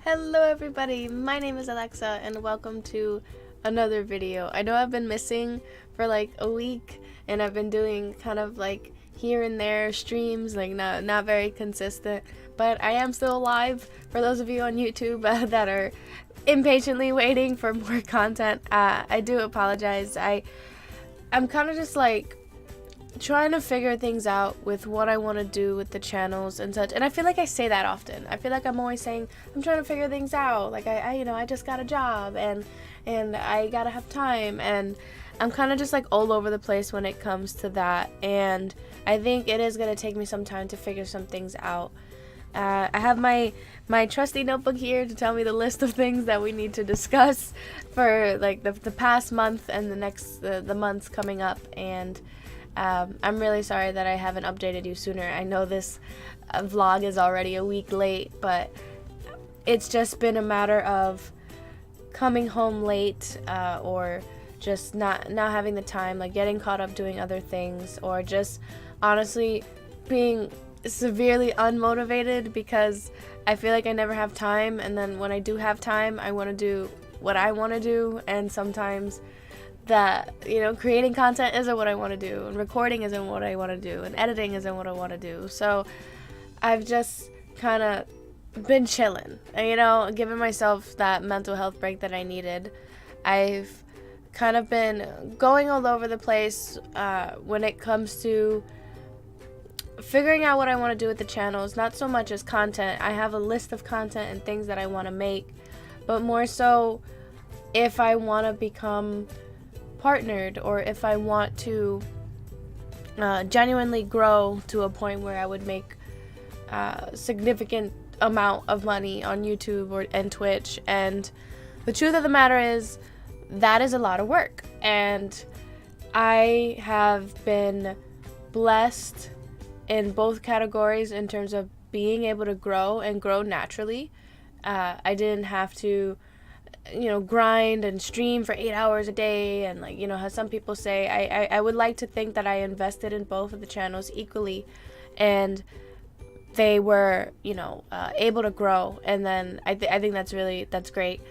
Hello everybody, my name is Alexa and welcome to another video. I know I've been missing for like a week and I've been doing kind of like here and there streams, like not very consistent, but I am still alive for those of you on YouTube that are impatiently waiting for more content. I do apologize. I'm kind of just like trying to figure things out with what I want to do with the channels and such, and I feel like I say that often. I feel like I'm always saying I'm trying to figure things out, like I just got a job and I gotta have time, and I'm kind of just like all over the place when it comes to that, and I think it is gonna take me some time to figure some things out. I have my trusty notebook here to tell me the list of things that we need to discuss for like the past month and the months coming up, and I'm really sorry that I haven't updated you sooner. I know this vlog is already a week late, but it's just been a matter of coming home late or just not having the time, like getting caught up doing other things, or just honestly being severely unmotivated because I feel like I never have time, and then when I do have time I want to do what I want to do, and sometimes that, creating content isn't what I want to do, and recording isn't what I want to do, and editing isn't what I want to do. So I've just kind of been chilling, giving myself that mental health break that I needed. I've kind of been going all over the place when it comes to figuring out what I want to do with the channels, not so much as content. I have a list of content and things that I want to make, but more so if I want to become partnered, or if I want to genuinely grow to a point where I would make a significant amount of money on YouTube and Twitch. And the truth of the matter is that is a lot of work, and I have been blessed in both categories in terms of being able to grow and grow naturally. I didn't have to grind and stream for 8 hours a day, and how some people say. I would like to think that I invested in both of the channels equally, and they were able to grow. And then I think that's great,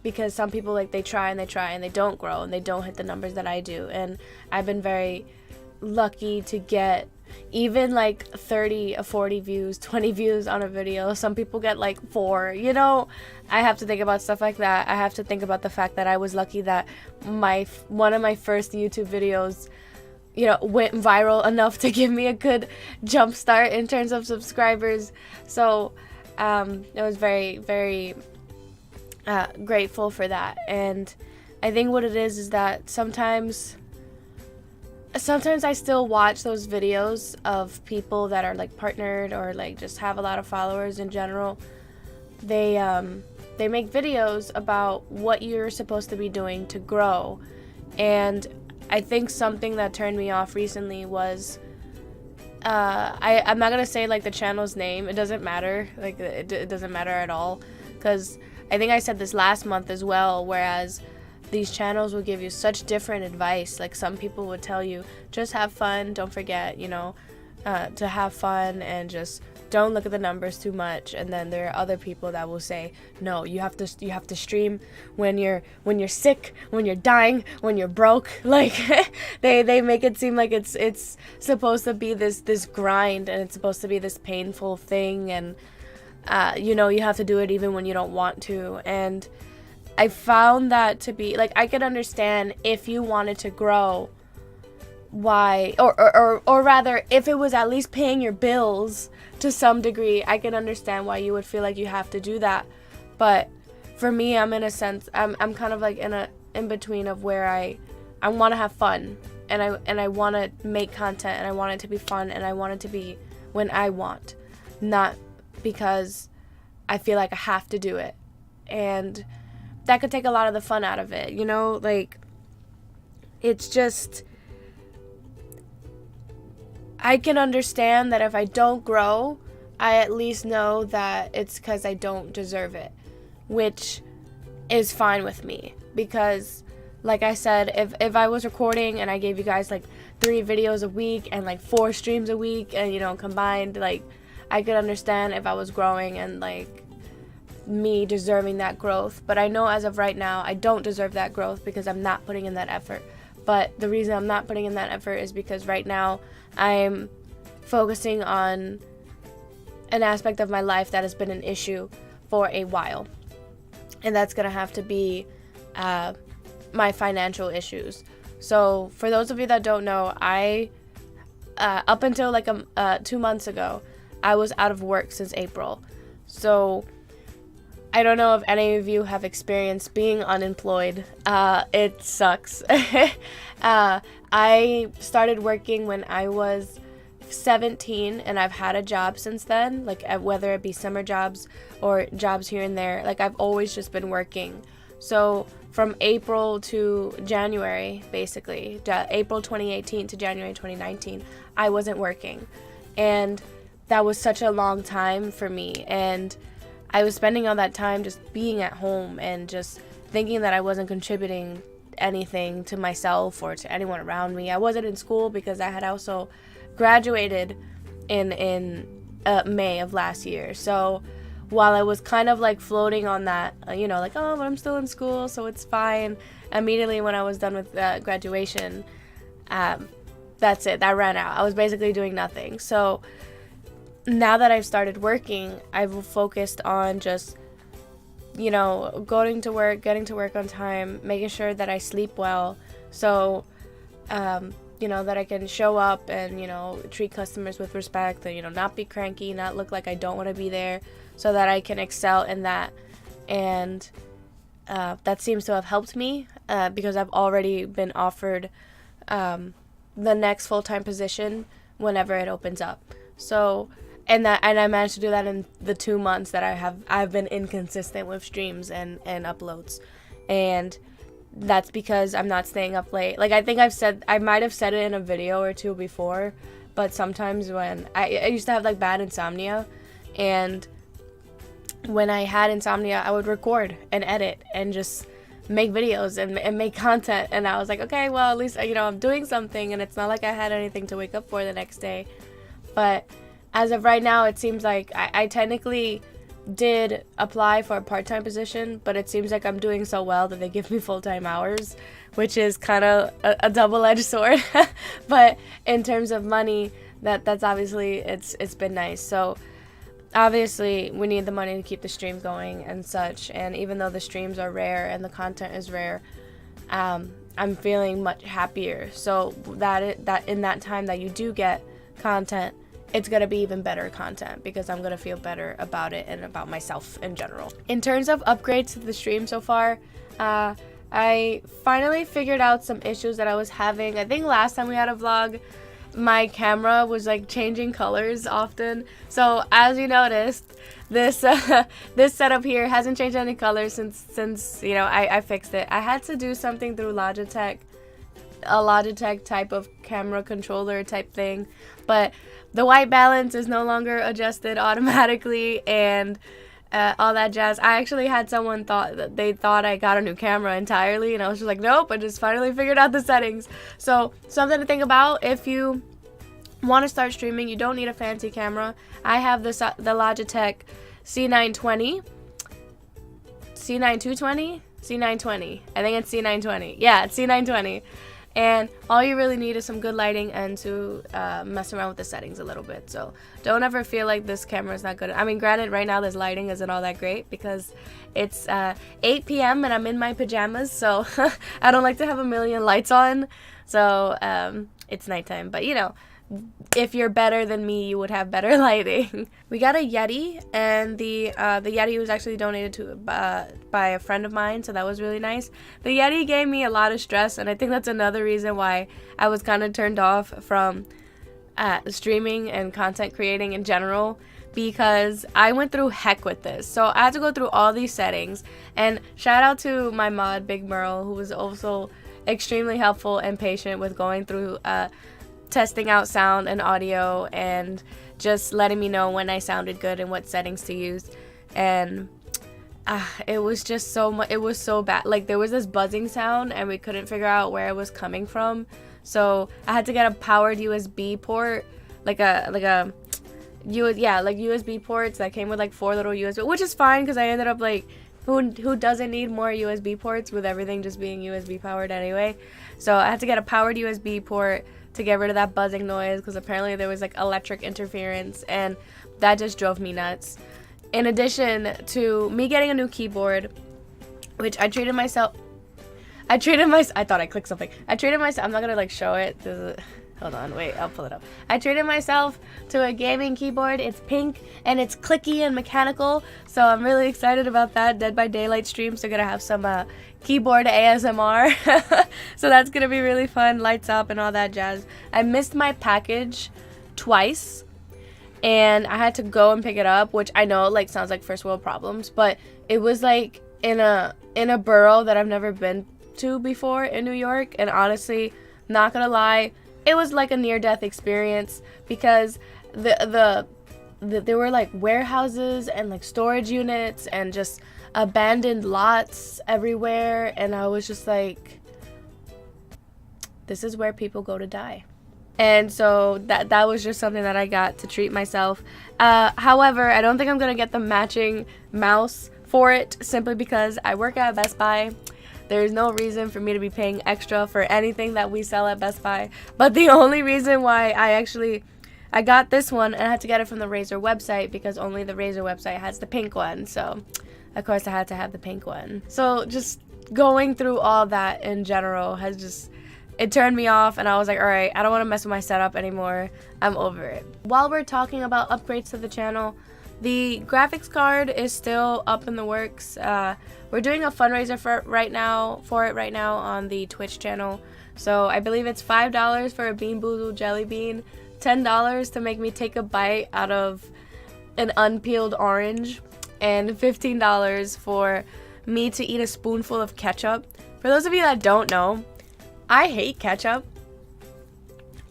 because some people they try and they don't grow and they don't hit the numbers that I do, and I've been very lucky to get even 30 or 40 views, 20 views on a video. Some people get 4. I have to think about stuff like that. I have to think about the fact that I was lucky that one of my first YouTube videos went viral enough to give me a good jump start in terms of subscribers. So I was very, very grateful for that. And I think what it is that sometimes I still watch those videos of people that are partnered, or just have a lot of followers in general. They make videos about what you're supposed to be doing to grow. And I think something that turned me off recently was I'm not gonna say the channel's name. It doesn't matter. It doesn't matter at all, because I think I said this last month as well, whereas these channels will give you such different advice. Some people would tell you, just have fun, don't forget, to have fun, and just don't look at the numbers too much. And then there are other people that will say, no, you have to stream when you're sick, when you're dying, when you're broke. They make it seem like it's supposed to be this grind, and it's supposed to be this painful thing, and you have to do it even when you don't want to. And I found that to be I could understand if you wanted to grow, why, or rather, if it was at least paying your bills to some degree, I can understand why you would feel like you have to do that. But for me, I'm in a sense, I'm kind of in between of where I want to have fun, and I want to make content, and I want it to be fun, and I want it to be when I want, not because I feel like I have to do it. And that could take a lot of the fun out of it, it's just, I can understand that if I don't grow, I at least know that it's because I don't deserve it, which is fine with me, because like I said, if I was recording and I gave you guys 3 videos a week and 4 streams a week, and combined, I could understand if I was growing and me deserving that growth. But I know as of right now, I don't deserve that growth because I'm not putting in that effort. But the reason I'm not putting in that effort is because right now I'm focusing on an aspect of my life that has been an issue for a while. And that's going to have to be my financial issues. So for those of you that don't know, I up until like 2 months ago, I was out of work since April. So I don't know if any of you have experienced being unemployed. It sucks. I started working when I was 17, and I've had a job since then, like whether it be summer jobs or jobs here and there. Like I've always just been working. So from April to January, basically, April 2018 to January 2019, I wasn't working. And that was such a long time for me. And I was spending all that time just being at home and just thinking that I wasn't contributing anything to myself or to anyone around me. I wasn't in school because I had also graduated in May of last year. So while I was kind of like floating on that, like, oh, but I'm still in school, so it's fine. Immediately when I was done with graduation, that's it. That ran out. I was basically doing nothing. So now that I've started working, I've focused on just, going to work, getting to work on time, making sure that I sleep well. So, that I can show up and, treat customers with respect and, not be cranky, not look like I don't want to be there, so that I can excel in that. And that seems to have helped me because I've already been offered the next full-time position whenever it opens up. So, and I managed to do that in the 2 months that I've been inconsistent with streams and uploads. And that's because I'm not staying up late. Like, I think I might have said it in a video or two before, but sometimes when I used to have like bad insomnia, and when I had insomnia, I would record and edit and just make videos and make content. And I was like, okay, well, at least, I'm doing something, and it's not like I had anything to wake up for the next day. But as of right now, it seems like I technically did apply for a part-time position, but it seems like I'm doing so well that they give me full-time hours, which is kind of a double-edged sword. But in terms of money, that's obviously, it's been nice. So obviously we need the money to keep the stream going and such. And even though the streams are rare and the content is rare, I'm feeling much happier. So that in that time that you do get content, it's going to be even better content because I'm going to feel better about it and about myself in general. In terms of upgrades to the stream so far, I finally figured out some issues that I was having. I think last time we had a vlog, my camera was like changing colors often. So as you noticed, this this setup here hasn't changed any colors since I fixed it. I had to do something through Logitech, a Logitech type of camera controller type thing, but the white balance is no longer adjusted automatically and all that jazz. I actually had someone thought I got a new camera entirely, and I was just like, nope, I just finally figured out the settings. So something to think about if you want to start streaming. You don't need a fancy camera. I have the Logitech C920, C9220, C920. I think it's C920. Yeah, it's C920. And all you really need is some good lighting and to mess around with the settings a little bit. So don't ever feel like this camera is not good. I mean, granted, right now this lighting isn't all that great because it's 8 p.m. and I'm in my pajamas. So I don't like to have a million lights on. So it's nighttime. But, if you're better than me, you would have better lighting. We got a Yeti, and the Yeti was actually donated to by a friend of mine, so that was really nice. The Yeti gave me a lot of stress, and I think that's another reason why I was kind of turned off from streaming and content creating in general, because I went through heck with this. So I had to go through all these settings, and shout out to my mod, Big Merle, who was also extremely helpful and patient with going through testing out sound and audio and just letting me know when I sounded good and what settings to use. And it was just it was so bad. Like, there was this buzzing sound and we couldn't figure out where it was coming from. So I had to get a powered USB port, like a like USB ports that came with like 4 little USB, which is fine because I ended up like, who doesn't need more USB ports with everything just being USB powered anyway. So I had to get a powered USB port to get rid of that buzzing noise because apparently there was like electric interference, and that just drove me nuts. In addition to me getting a new keyboard, which I treated myself, I thought I clicked something. I treated myself, I'm not gonna like show it. Hold on, wait, I'll pull it up. I treated myself to a gaming keyboard. It's pink and it's clicky and mechanical, so I'm really excited about that. Dead by Daylight streams are gonna have some keyboard ASMR, so that's gonna be really fun. Lights up and all that jazz. I missed my package twice, and I had to go and pick it up, which I know like sounds like first world problems, but it was like in a borough that I've never been to before in New York, and honestly, not gonna lie, it was like a near-death experience because there were like warehouses and like storage units and just abandoned lots everywhere, and I was just like, this is where people go to die. And so that was just something that I got to treat myself. However, I don't think I'm gonna get the matching mouse for it simply because I work at Best Buy. There's no reason for me to be paying extra for anything that we sell at Best Buy. But the only reason why I got this one, and I had to get it from the Razer website because only the Razer website has the pink one. So, of course, I had to have the pink one. So, just going through all that in general has just, it turned me off, and I was like, all right, I don't want to mess with my setup anymore. I'm over it. While we're talking about upgrades to the channel, the graphics card is still up in the works. We're doing a fundraiser for it right now on the Twitch channel. So I believe it's $5 for a Bean Boozled jelly bean, $10 to make me take a bite out of an unpeeled orange, and $15 for me to eat a spoonful of ketchup. For those of you that don't know, I hate ketchup.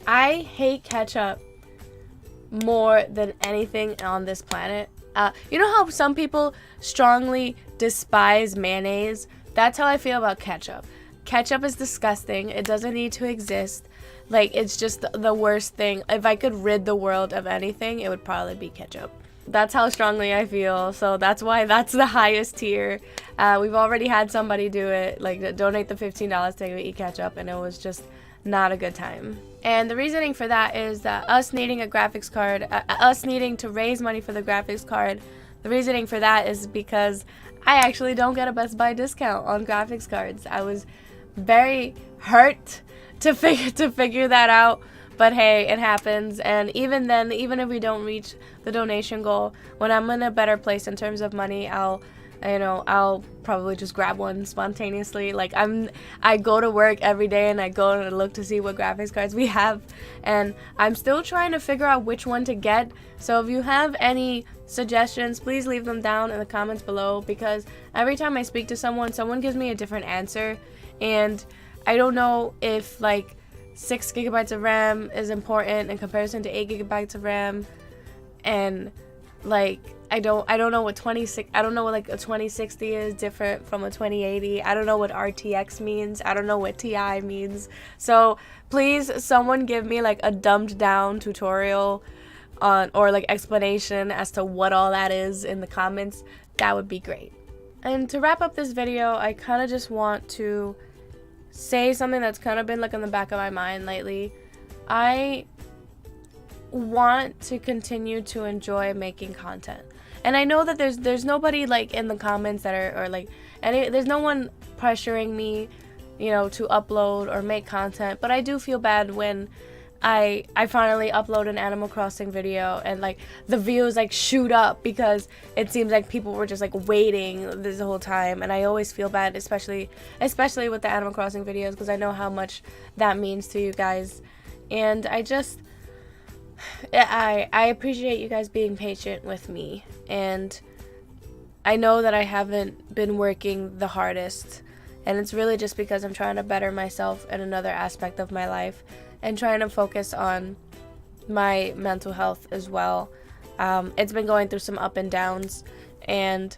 I hate ketchup more than anything on this planet. You know how some people strongly despise mayonnaise? That's how I feel about ketchup. Ketchup is disgusting. It doesn't need to exist. Like, it's just the worst thing. If I could rid the world of anything, it would probably be ketchup. That's how strongly I feel, so that's why that's the highest tier. We've already had somebody do it, like donate the $15 to eat ketchup, and it was just not a good time. And the reasoning for that is that us needing a graphics card, us needing to raise money for the graphics card, the reasoning for that is because I actually don't get a Best Buy discount on graphics cards. I was very hurt to figure that out, but hey, it happens. And even then, even if we don't reach the donation goal, when I'm in a better place in terms of money, I'll probably just grab one spontaneously. Like, I go to work every day and I go and look to see what graphics cards we have, and I'm still trying to figure out which one to get. So if you have any suggestions, please leave them down in the comments below, because every time I speak to someone gives me a different answer, and I don't know if like 6 gigabytes of RAM is important in comparison to 8 gigabytes of RAM, and like I don't know what like a 2060 is different from a 2080. I don't know what RTX means. I don't know what TI means. So please, someone give me like a dumbed down tutorial on, or like explanation as to what all that is in the comments. That would be great. And to wrap up this video, I kind of just want to say something that's kind of been like in the back of my mind lately. I want to continue to enjoy making content, and I know that there's nobody like in the comments that are, or like there's no one pressuring me, you know, to upload or make content, but I do feel bad when I finally upload an Animal Crossing video and like the views like shoot up, because it seems like people were just like waiting this whole time, and I always feel bad, especially with the Animal Crossing videos, because I know how much that means to you guys. And I appreciate you guys being patient with me, and I know that I haven't been working the hardest, and it's really just because I'm trying to better myself in another aspect of my life and trying to focus on my mental health as well. It's been going through some up and downs, and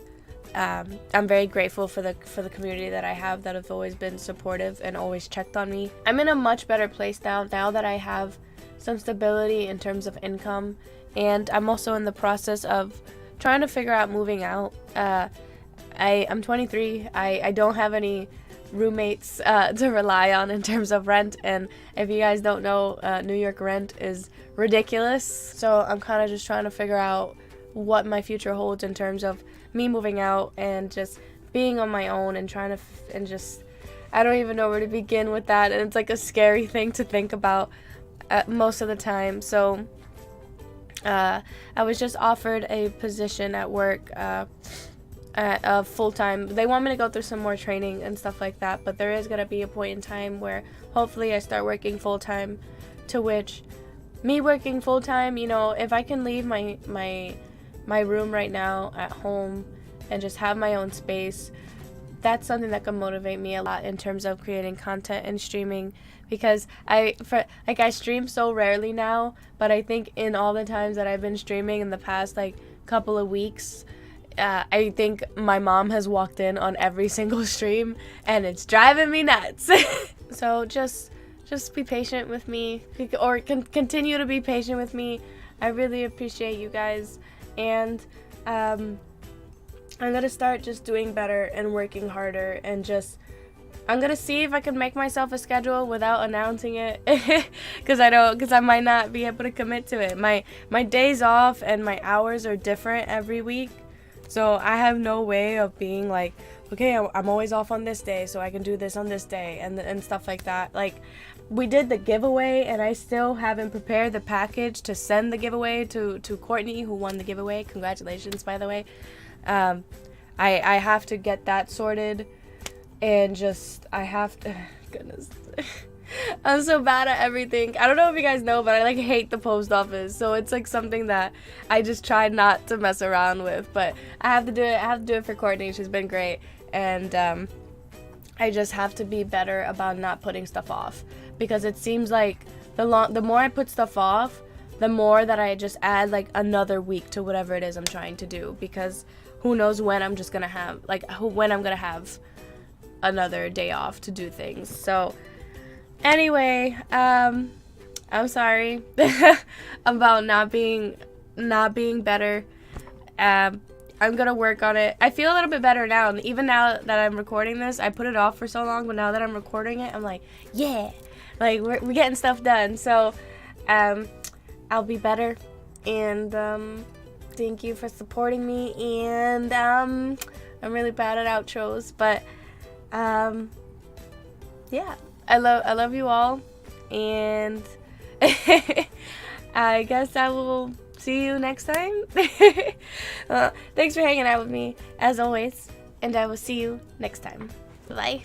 I'm very grateful for the community that I have that have always been supportive and always checked on me. I'm in a much better place now that I have some stability in terms of income, and I'm also in the process of trying to figure out moving out. I'm 23. I don't have any roommates to rely on in terms of rent, and if you guys don't know, New York rent is ridiculous. So I'm kind of just trying to figure out what my future holds in terms of me moving out and just being on my own and trying to I don't even know where to begin with that, and it's like a scary thing to think about most of the time. So I was just offered a position at work at full-time. They want me to go through some more training and stuff like that, but there is going to be a point in time where hopefully I start working full-time, to which me working full-time, you know, if I can leave my room right now at home and just have my own space, that's something that can motivate me a lot in terms of creating content and streaming, because I stream so rarely now, but I think in all the times that I've been streaming in the past like couple of weeks, I think my mom has walked in on every single stream, and it's driving me nuts. So just be patient with me, or continue to be patient with me. I really appreciate you guys, and I'm gonna start just doing better and working harder, and I'm gonna see if I can make myself a schedule without announcing it, because I might not be able to commit to it. My days off and my hours are different every week, so I have no way of being like, okay, I'm always off on this day, so I can do this on this day, and stuff like that. Like, we did the giveaway, and I still haven't prepared the package to send the giveaway to Courtney, who won the giveaway. Congratulations, by the way. I have to get that sorted, and I have to, goodness. I'm so bad at everything. I don't know if you guys know, but I like hate the post office, so it's like something that I just try not to mess around with, but I have to do it. I have to do it for Courtney. She's been great, and I just have to be better about not putting stuff off, because it seems like the more I put stuff off, the more that I just add like another week to whatever it is I'm trying to do, because who knows when I'm just gonna have another day off to do things. So anyway, I'm sorry about not being better. I'm gonna work on it. I feel a little bit better now, and even now that I'm recording this, I put it off for so long, but now that I'm recording it, I'm like, yeah, like we're getting stuff done. So I'll be better, and thank you for supporting me, and I'm really bad at outros, but yeah, I love you all, and I guess I will see you next time. Thanks for hanging out with me as always, and I will see you next time. Bye.